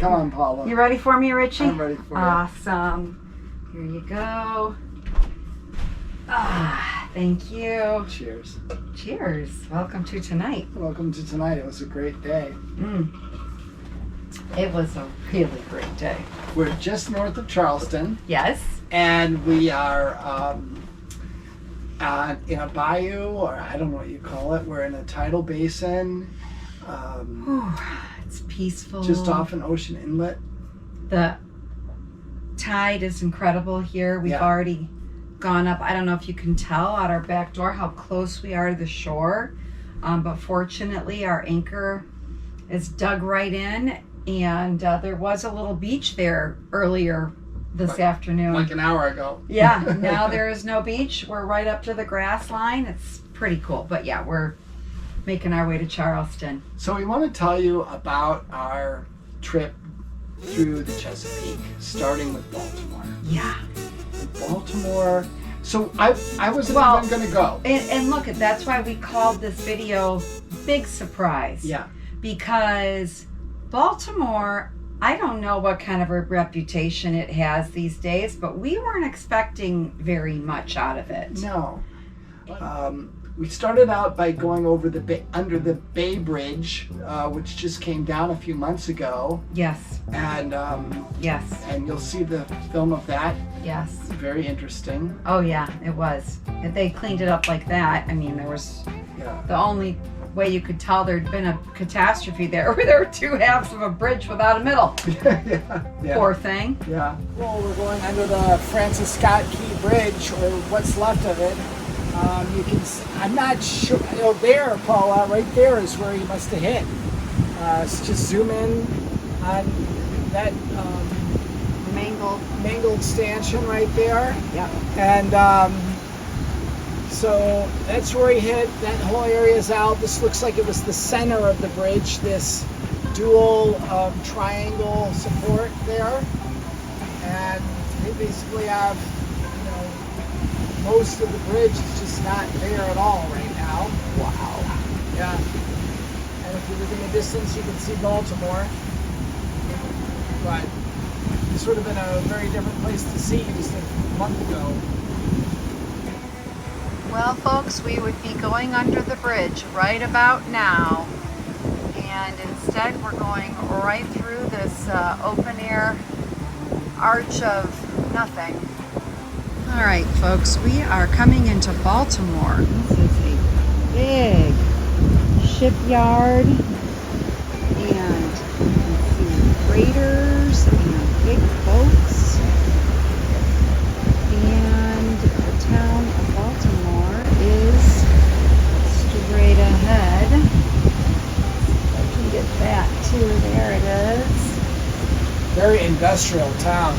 Come on, Paula. You ready for me, Richie? I'm ready for you. Awesome. Here you go. Thank you. Cheers. Cheers. Welcome to tonight. Welcome to tonight. It was a great day. It was a really great day. We're just north of Charleston. Yes. And we are in a bayou, or I don't know what you call it. We're in a tidal basin. It's peaceful. Just off an ocean inlet. The tide is incredible here. We've already gone up. I don't know if you can tell out our back door how close we are to the shore. But fortunately, our anchor is dug right in. And there was a little beach there earlier this afternoon. Like an hour ago. Yeah, now there is no beach. We're right up to the grass line. It's pretty cool. But yeah, we're making our way to Charleston. So we want to tell you about our trip through the Chesapeake, starting with Baltimore. Yeah. Baltimore. So I wasn't even going to go. And look, that's why we called this video Big Surprise. Yeah. Because Baltimore, I don't know what kind of a reputation it has these days, but we weren't expecting very much out of it. No. We started out by going over under the Bay Bridge, which just came down a few months ago. Yes. And yes. And you'll see the film of that. Yes. Very interesting. Oh yeah, it was. If they cleaned it up like that, I mean, there was the only way you could tell there'd been a catastrophe there, where there were two halves of a bridge without a middle. Yeah. Poor thing. Yeah. Well, we're going under the Francis Scott Key Bridge, or what's left of it. You can see, I'm not sure, there, Paula, right there is where he must have hit. So just zoom in on that mangled stanchion right there. Yeah. And so that's where he hit. That whole area is out. This looks like it was the center of the bridge, this dual triangle support there. And they basically have, most of the bridge is just not there at all right now. Wow. Yeah. And if you look in the distance, you can see Baltimore. But this would have been a very different place to see just a month ago. Well, folks, we would be going under the bridge right about now. And instead, we're going right through this open air arch of nothing. All right, folks, we are coming into Baltimore. This is a big shipyard, and you can see freighters and big boats. And the town of Baltimore is straight ahead. I can get that too. There it is. Very industrial town.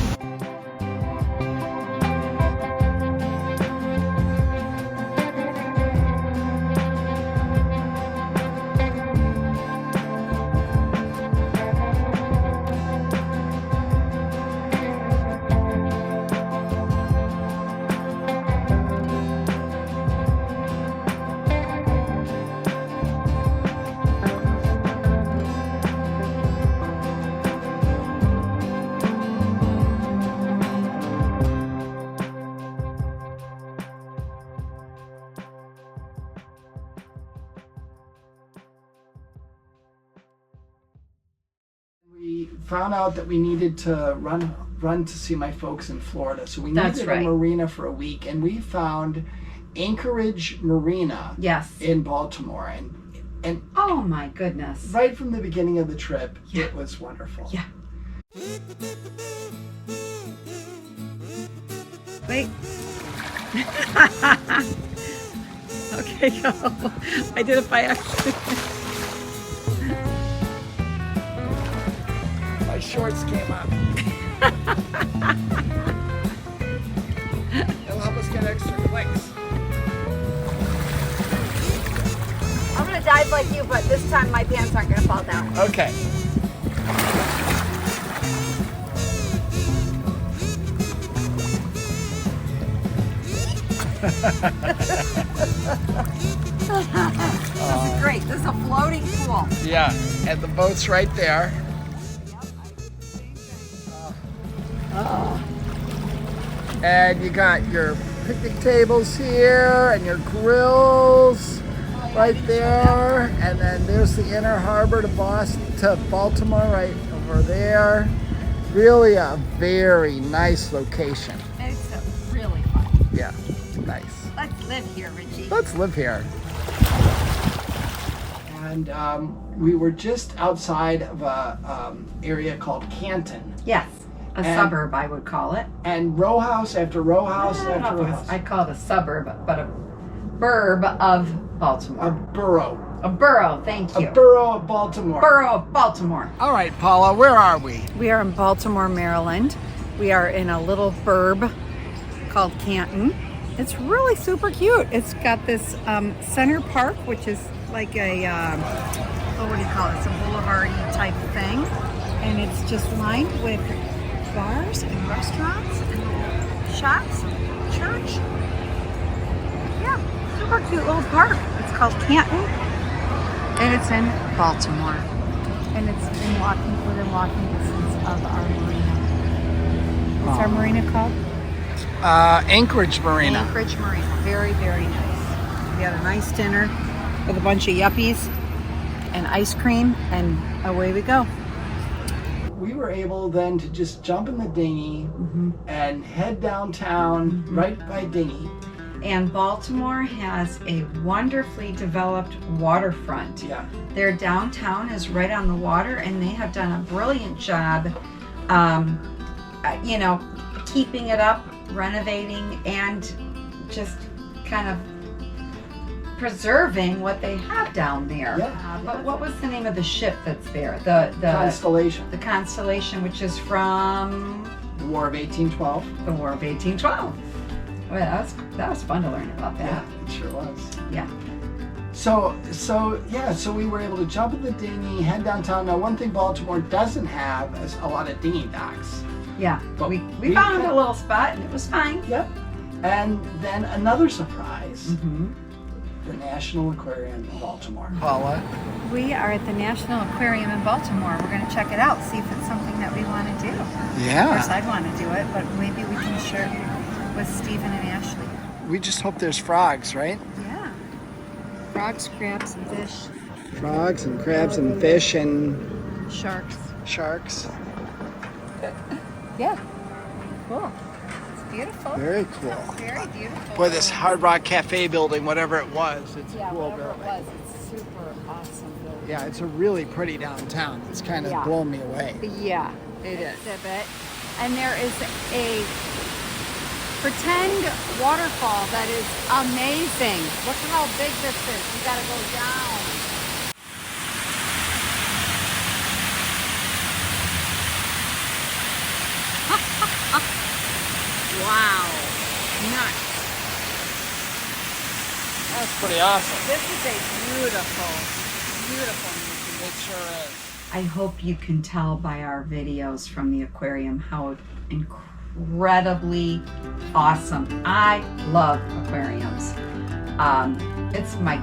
We found out that we needed to run to see my folks in Florida, so we needed a marina for a week, and we found Anchorage Marina in Baltimore, and oh my goodness, right from the beginning of the trip, it was wonderful. Yeah. Wait. Okay, go. I did it by accident. My shorts came up. It'll help us get extra clicks. I'm gonna dive like you, but this time my pants aren't gonna fall down. Okay. This is great. This is a floating pool. Yeah, and the boat's right there. And you got your picnic tables here and your grills right there. And then there's the inner harbor to Baltimore right over there. Really a very nice location. It's really fun. Yeah, nice. Let's live here, Richie. Let's live here. And we were just outside of a area called Canton. Yes, a suburb I would call it. And row house after row house after row house. I'd call it a suburb, but a burb of Baltimore. A borough. A borough, thank you. A borough of Baltimore. Borough of Baltimore. All right, Paula, where are we? We are in Baltimore, Maryland. We are in a little burb called Canton. It's really super cute. It's got this center park, which is like a, what do you call it? It's a boulevard-y type thing. And it's just lined with bars and restaurants and shops, church. Yeah, super cute little park. It's called Canton. And it's in Baltimore. And it's within walking distance of our marina. What's our marina called? Anchorage Marina. Anchorage Marina. Very, very nice. We had a nice dinner with a bunch of yuppies and ice cream, and away we go. We were able then to just jump in the dinghy and head downtown right by dinghy. And Baltimore has a wonderfully developed waterfront. Yeah. Their downtown is right on the water, and they have done a brilliant job, keeping it up, renovating, and just kind of preserving what they have down there. Yeah. But what was the name of the ship that's there? The Constellation. The Constellation, which is from The War of 1812. the War of 1812. Well, that was fun to learn about that. Yeah, it sure was. Yeah. So we were able to jump in the dinghy, head downtown. Now, one thing Baltimore doesn't have is a lot of dinghy docks. Yeah. But we found a little spot, and it was fine. Yep. And then another surprise. Mm-hmm. The National Aquarium in Baltimore. Paula? We are at the National Aquarium in Baltimore. We're going to check it out, see if it's something that we want to do. Yeah. Of course, I'd want to do it, but maybe we can share it with Stephen and Ashley. We just hope there's frogs, right? Yeah. Frogs, crabs, and fish. Frogs and crabs and fish and Sharks. sharks. Yeah. Cool. It's beautiful. Very cool. It's very beautiful. Boy, this Hard Rock Cafe building, whatever it was, it's a cool whatever building. it was, it's super awesome building. Yeah, it's a really pretty downtown. It's kind of blown me away. Yeah, it is. Exhibit. And there is a pretend waterfall that is amazing. Look how big this is. You gotta go down. Wow. Nuts. That's pretty awesome. This is a beautiful museum. It sure is. I hope you can tell by our videos from the aquarium how incredibly awesome. I love aquariums. It's my,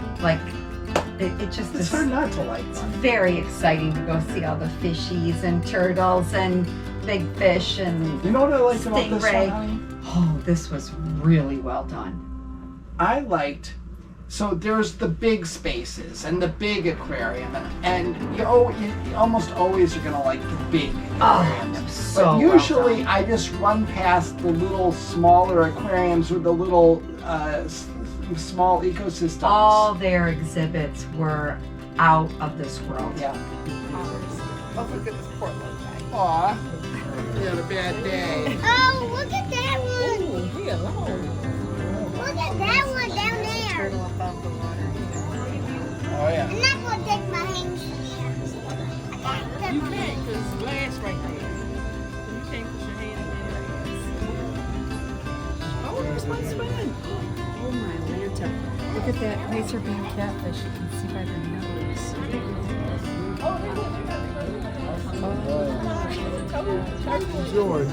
it just It's is hard not to like one. very exciting to go see all the fishies and turtles and big fish and You know what I liked about this one, stingray. honey? Oh, this was really well done. I liked, so there's the big spaces and the big aquarium, and you almost always are gonna like the big aquariums. So But well usually done. I just run past the little smaller aquariums with the little small ecosystems. All their exhibits were out of this world. Yeah. Oh, look at this poor little guy. Aw, you had a bad day. Oh, look at that one. Leave me alone. Look at that one down there. Turtle above the water. Oh yeah. I'm not going to take my hands. You can't, because glass right there. You can't put your hand in there. Oh, there's my spin. Oh my Lanta. Look at that razorback catfish. You can see by their nose. George.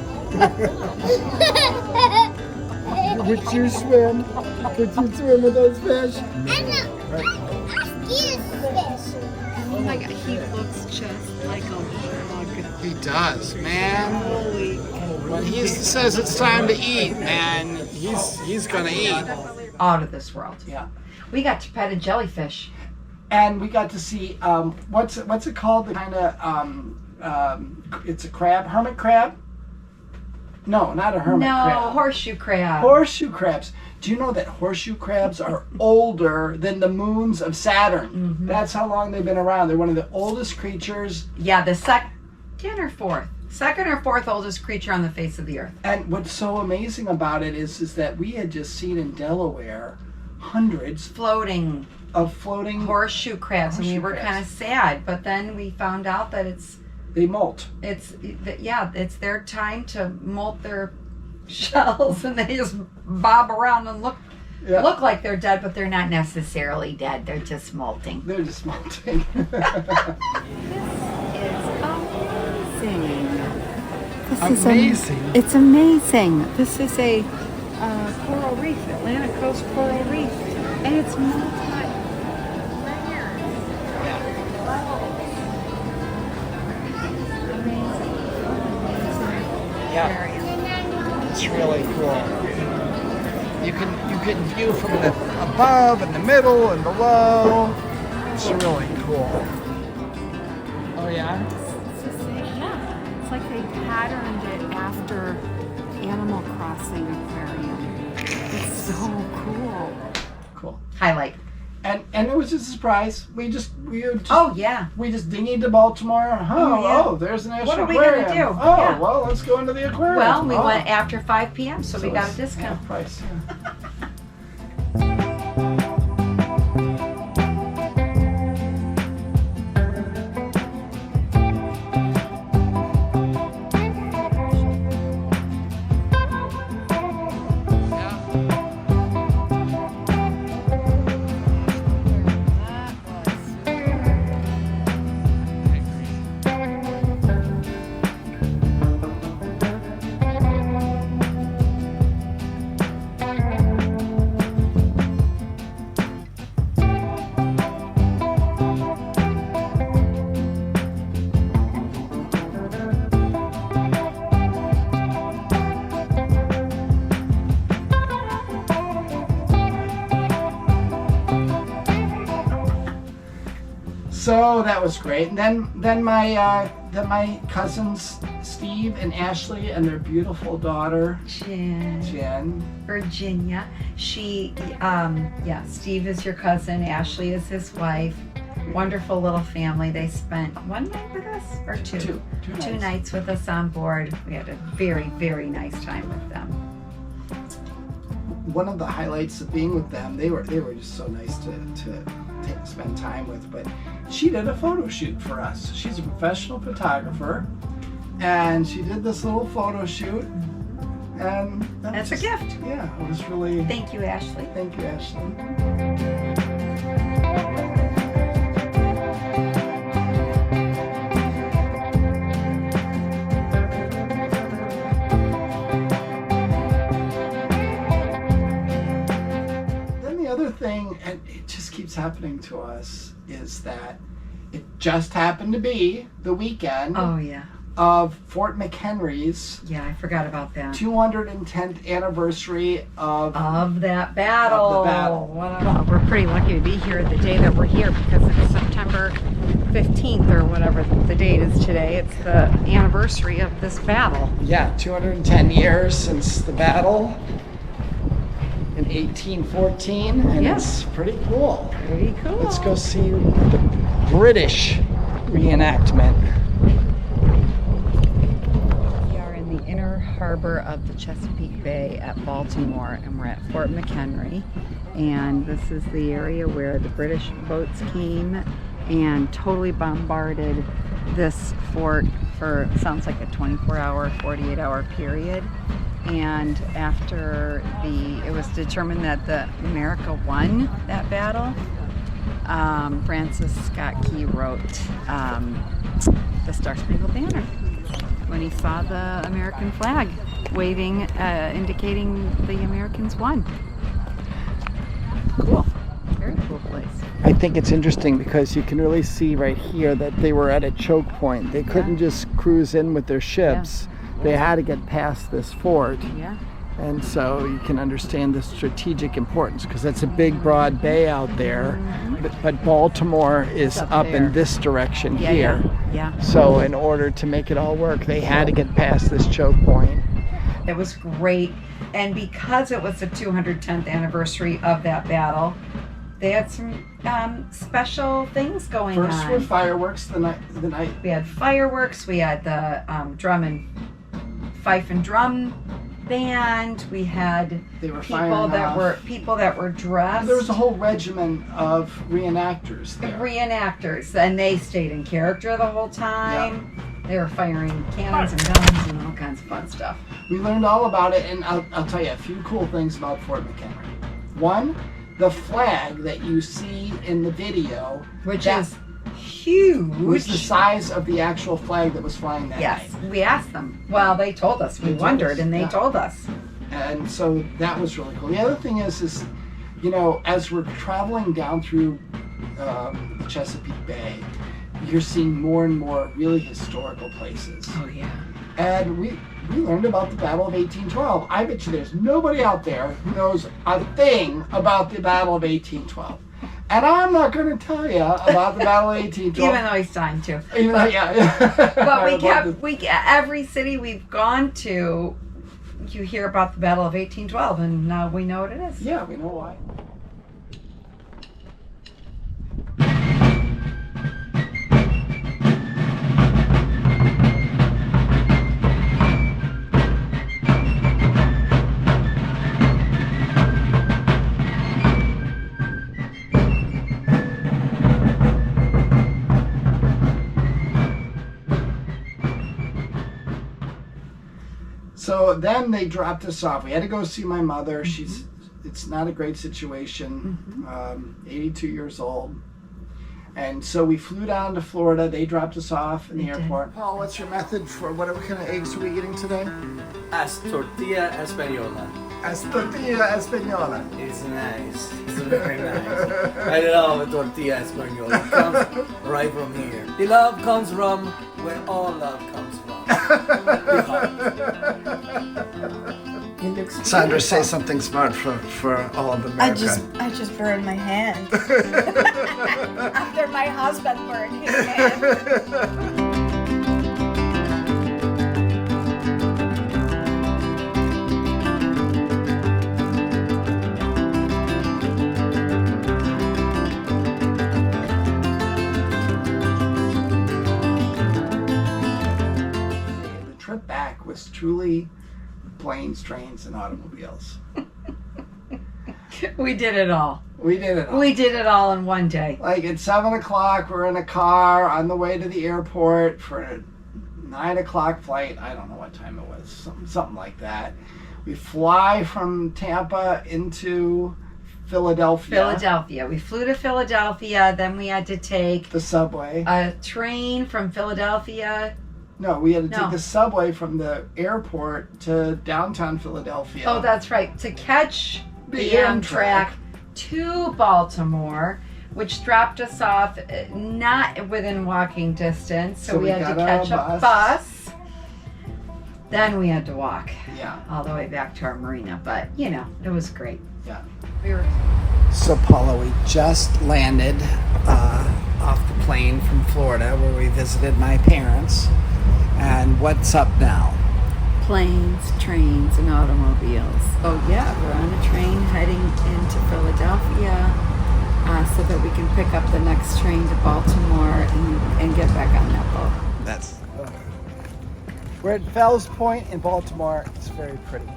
Would you swim? Would you swim with those fish? I'm scared of fish. Oh my god, he looks just like a hog. He does, man. Holy When he says it's time to eat, man, he's gonna eat. Out of this world. Yeah. We got to pet a jellyfish. And we got to see what's it called? The kind of it's a crab, hermit crab. No, not a hermit crab. No, horseshoe crab. Horseshoe crabs. Do you know that horseshoe crabs are older than the moons of Saturn? Mm-hmm. That's how long they've been around. They're one of the oldest creatures. Yeah, the second or fourth oldest creature on the face of the earth. And what's so amazing about it is that we had just seen in Delaware hundreds Floating of floating. horseshoe crabs, and we Horseshoe were crabs. kind of sad. But then we found out that They molt. it's their time to molt their shells, and they just bob around and look like they're dead, but they're not necessarily dead. They're just molting. They're just molting. It's amazing. It's amazing. This is a coral reef, Atlantic Coast coral reef, and it's Yeah, it's really cool. You can view from the above and the middle and below. It's really cool. Oh yeah. It's like they patterned it after Animal Crossing Aquarium. It's so cool. Cool. highlight. And it was just a surprise. We just Oh yeah. we just dinghied to Baltimore. yeah. There's the National What are we Aquarium. gonna do? Oh, Yeah. well, let's go into the aquarium. Well, we Oh. went after 5 p.m., so we got a it's discount. half price. Yeah. So that was great. And then my cousins Steve and Ashley and their beautiful daughter Jen. Virginia. She, Steve is your cousin. Ashley is his wife. Wonderful little family. They spent one night with us, or two? Two nights with us on board. We had a very, very nice time with them. One of the highlights of being with them, they were just so nice to spend time with. But she did a photo shoot for us. She's a professional photographer, and she did this little photo shoot. And That's a gift. Yeah, it was really. Thank you, Ashley. Thank you, Ashley. Then the other thing, and it just keeps happening to us, is that it just happened to be the weekend Oh yeah. of Fort McHenry's Yeah, I forgot about that. 210th anniversary of That battle. Of the battle. Well, we're pretty lucky to be here the day that we're here because it's September 15th or whatever the date is today. It's the anniversary of this battle. 210 years since the battle in 1814, and Yeah. it's pretty cool. Pretty cool. Let's go see the British reenactment. We are in the inner harbor of the Chesapeake Bay at Baltimore, and we're at Fort McHenry. And this is the area where the British boats came and totally bombarded this fort for, sounds like a 24-hour, 48-hour period. And after it was determined that America won that battle, Francis Scott Key wrote the Star-Spangled Banner when he saw the American flag waving, indicating the Americans won. Cool. Very cool place. I think it's interesting because you can really see right here that they were at a choke point. They couldn't just cruise in with their ships. they had to get past this fort. Yeah. And so you can understand the strategic importance, because it's a big, broad bay out there. But Baltimore is Up up there. in this direction Yeah, here. Yeah. So in order to make it all work, they had to get past this choke point. It was great. And because it was the 210th anniversary of that battle, they had some special things going First on. were fireworks the night. We had fireworks. We had the drum and fife and drum band. We had They were people firing that off. were dressed. There was a whole regiment of reenactors there. Reenactors, and they stayed in character the whole time. They were firing cannons and guns and all kinds of fun stuff. We learned all about it, and I'll tell you a few cool things about Fort McHenry. One, the flag that you see in the video, Which that is huge. was the size of the actual flag that was flying that Yes, night. we asked them. Well, they told us. We They told wondered, us, and they yeah. told us. And so that was really cool. The other thing is you know, as we're traveling down through the Chesapeake Bay, you're seeing more and more really historical places. Oh yeah. And we learned about the Battle of 1812. I bet you there's nobody out there who knows a thing about the Battle of 1812. And I'm not going to tell you about the Battle of 1812. Even though he's dying to. Even though, yeah. But every city we've gone to, you hear about the Battle of 1812, and now we know what it is. Yeah, we know why. So then they dropped us off. We had to go see my mother. It's not a great situation. 82 years old. And so we flew down to Florida. They dropped us off in the airport. Paul, what's your method for what kind of eggs are we eating today? As tortilla española. As tortilla española. It's nice. It's very nice. I love tortilla española. It comes right from here. The love comes from where all love comes from. The heart. It looks Sandra, beautiful. say something smart for all of America. I just burned my hand. After my husband burned his hand. The trip back was truly planes, trains, and automobiles. We did it all. We did it all. We did it all in one day. Like at 7 o'clock, we're in a car on the way to the airport for a 9 o'clock flight. I don't know what time it was, something like that. We fly from Tampa into Philadelphia. We flew to Philadelphia, then we had to take The subway. a train from Philadelphia. No, we had to No. take the subway from the airport to downtown Philadelphia. Oh, that's right. To catch the The Amtrak Amtrak. to Baltimore, which dropped us off not within walking distance. So, So we we had to got catch a a bus. Then we had to walk Yeah, all the way back to our marina. But, you know, it was great. yeah. We were So Paula, we just landed off the plane from Florida where we visited my parents. And what's up now? Planes, trains, and automobiles. Oh yeah, we're on a train heading into Philadelphia so that we can pick up the next train to Baltimore and get back on that boat. That's we're at Fells Point in Baltimore. It's very pretty.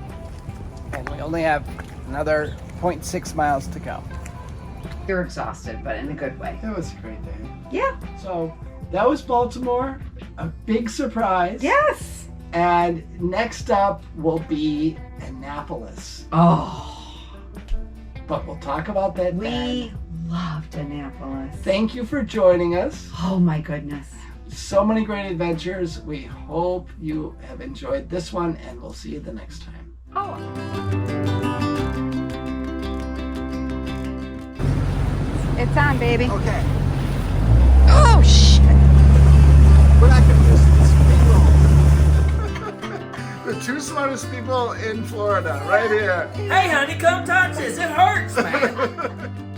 And we only have another 0.6 miles to go. you're exhausted, but in a good way. It was a great day. Yeah. So that was Baltimore. A big surprise. Yes. And next up will be Annapolis. Oh, But we'll talk about that we then. loved Annapolis. Thank you for joining us. Oh my goodness. So many great adventures. We hope you have enjoyed this one, and we'll see you the next time. Oh. It's on, baby. Okay. Oh shit. We're not going to use this big roll. two smartest people in Florida, right here. Hey, honey, come touch this. It hurts, man.